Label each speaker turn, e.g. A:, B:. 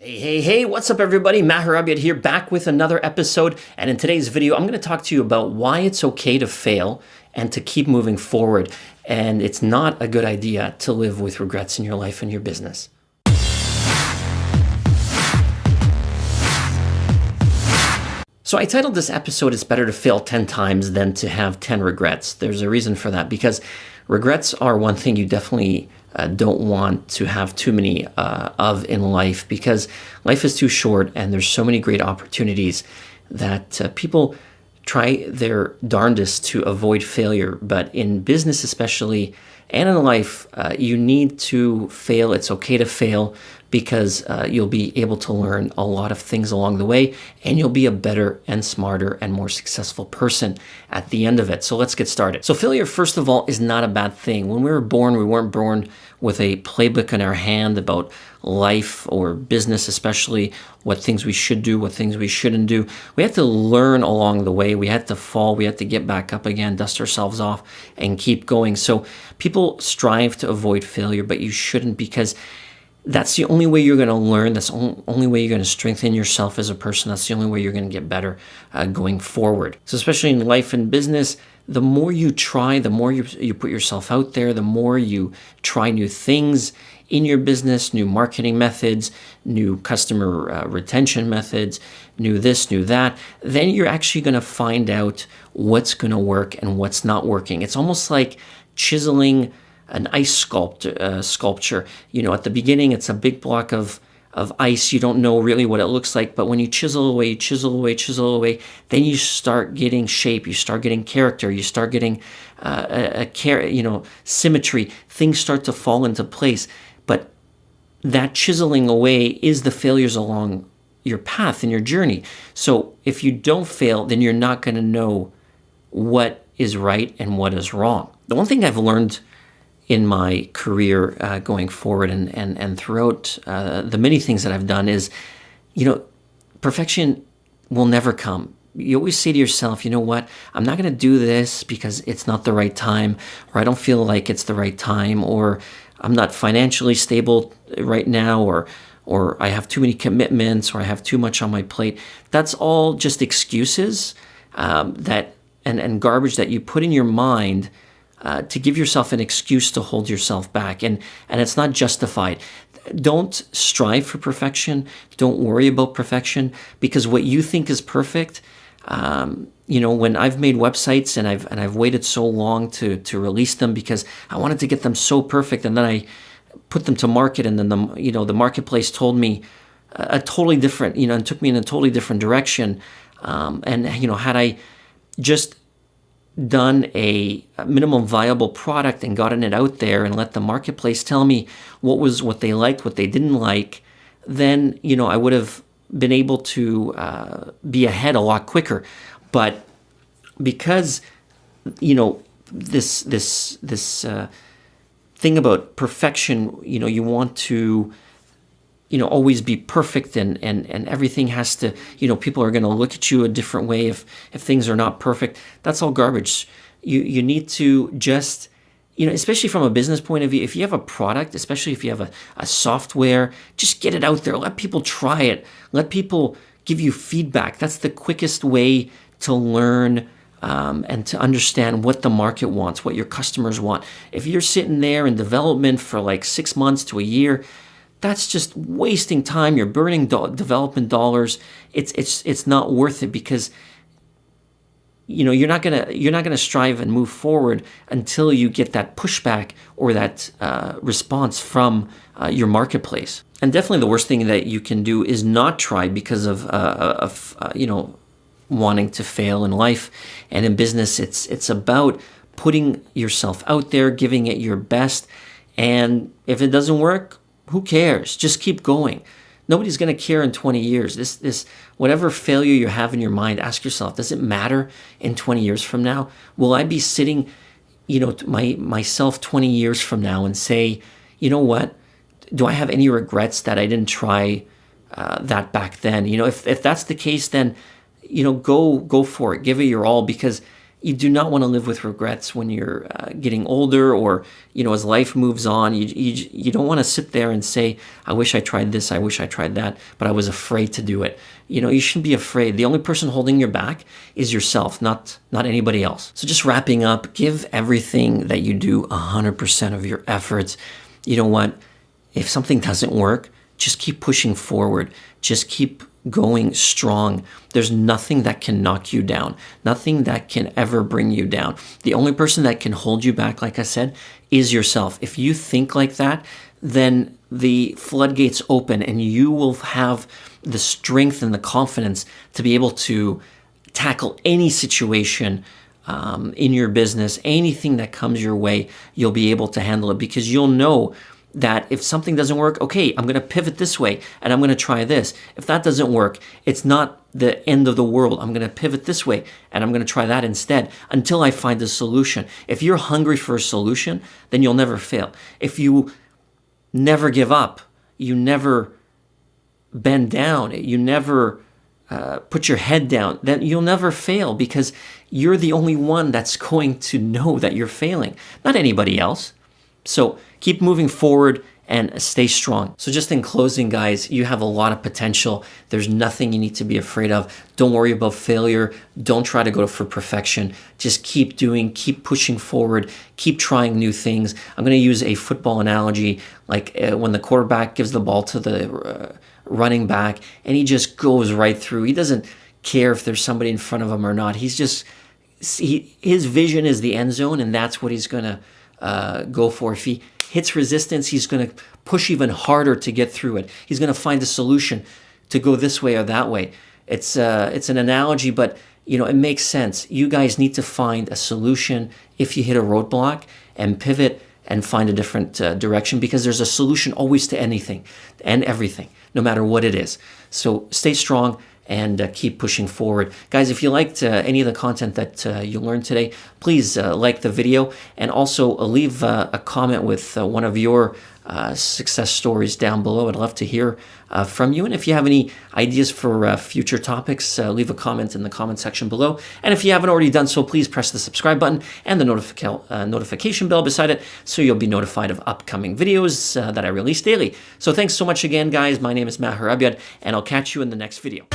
A: Hey, what's up everybody? Maher Abiad here, back with another episode. And in today's video, I'm going to talk to you about why it's okay to fail and to keep moving forward. And it's not a good idea to live with regrets in your life and your business. So I titled this episode, It's Better to Fail 10 Times Than to Have 10 Regrets. There's a reason for that, because regrets are one thing you definitely don't want to have too many of in life, because life is too short and there's so many great opportunities that people try their darndest to avoid failure. But in business especially, and in life, you need to fail. It's okay to fail, because you'll be able to learn a lot of things along the way, and you'll be a better and smarter and more successful person at the end of it. So let's get started. So failure, first of all, is not a bad thing. When we were born, we weren't born with a playbook in our hand about life or business, especially what things we should do, what things we shouldn't do. We had to learn along the way. We had to fall. We had to get back up again, dust ourselves off, and keep going. So people strive to avoid failure, but you shouldn't, because that's the only way you're going to learn. That's the only way you're going to strengthen yourself as a person. That's the only way you're going to get better going forward. So especially in life and business, the more you try, the more you put yourself out there, the more you try new things in your business, new marketing methods, new customer retention methods, new this, new that, then you're actually going to find out what's going to work and what's not working. It's almost like chiseling an ice sculpture. You know, at the beginning, it's a big block of ice. You don't know really what it looks like, but when you chisel away, then you start getting shape. You start getting character. You start getting symmetry. Things start to fall into place. But that chiseling away is the failures along your path in your journey. So if you don't fail, then you're not going to know what is right and what is wrong. The one thing I've learned in my career going forward and throughout the many things that I've done is, perfection will never come. You always say to yourself, you know what, I'm not going to do this because it's not the right time, or I don't feel like it's the right time, or I'm not financially stable right now, or I have too many commitments, or I have too much on my plate. That's all just excuses and garbage that you put in your mind to give yourself an excuse to hold yourself back. And it's not justified. Don't strive for perfection. Don't worry about perfection, because what you think is perfect, when I've made websites and I've waited so long to release them because I wanted to get them so perfect, and then I put them to market, and then the marketplace told me a totally different, and took me in a totally different direction. Had I just done a minimum viable product and gotten it out there and let the marketplace tell me what they liked, what they didn't like, then I would have been able to be ahead a lot quicker. But because this thing about perfection, you want to always be perfect, and everything has to, people are going to look at you a different way if things are not perfect. That's all garbage. You need to just, especially from a business point of view, if you have a product, especially if you have a software, just get it out there. Let people try it. Let people give you feedback. That's the quickest way to learn and to understand what the market wants, what your customers want. If you're sitting there in development for like 6 months to a year, that's just wasting time. You're burning development dollars. It's not worth it, because you're not gonna strive and move forward until you get that pushback or that response from your marketplace. And definitely the worst thing that you can do is not try because of wanting to fail in life and in business. It's about putting yourself out there, giving it your best, and if it doesn't work, who cares? Just keep going. Nobody's going to care in 20 years. This whatever failure you have in your mind, ask yourself, does it matter in 20 years from now? Will I be sitting, myself 20 years from now and say, you know what? Do I have any regrets that I didn't try that back then? If that's the case, then go for it. Give it your all, because You do not want to live with regrets when you're getting older, or as life moves on. You don't want to sit there and say, I wish I tried this, I wish I tried that, but I was afraid to do it. You shouldn't be afraid. The only person holding your back is yourself, not anybody else. So just wrapping up, give everything that you do 100% of your efforts. You know what? If something doesn't work, just keep pushing forward. Just keep going strong. There's nothing that can knock you down, nothing that can ever bring you down. The only person that can hold you back, like I said, is yourself. If you think like that, then the floodgates open and you will have the strength and the confidence to be able to tackle any situation in your business. Anything that comes your way, you'll be able to handle it, because you'll know that if something doesn't work, okay, I'm going to pivot this way and I'm going to try this. If that doesn't work, it's not the end of the world. I'm going to pivot this way and I'm going to try that instead until I find a solution. If you're hungry for a solution, then you'll never fail. If you never give up, you never bend down, you never put your head down, then you'll never fail, because you're the only one that's going to know that you're failing, not anybody else. So keep moving forward and stay strong. So just in closing, guys, you have a lot of potential. There's nothing you need to be afraid of. Don't worry about failure. Don't try to go for perfection. Just keep doing, keep pushing forward, keep trying new things. I'm going to use a football analogy, like when the quarterback gives the ball to the running back and he just goes right through. He doesn't care if there's somebody in front of him or not. His vision is the end zone, and that's what he's going to go for. If he hits resistance, he's going to push even harder to get through it. He's going to find a solution to go this way or that way. It's an analogy, but it makes sense. You guys need to find a solution if you hit a roadblock, and pivot and find a different direction, because there's a solution always to anything and everything, no matter what it is. So stay strong and keep pushing forward. Guys, if you liked any of the content that you learned today, please like the video, and also leave a comment with one of your success stories down below. I'd love to hear from you. And if you have any ideas for future topics, leave a comment in the comment section below. And if you haven't already done so, please press the subscribe button and the notification bell beside it, so you'll be notified of upcoming videos that I release daily. So thanks so much again, guys. My name is Maher Abiad, and I'll catch you in the next video.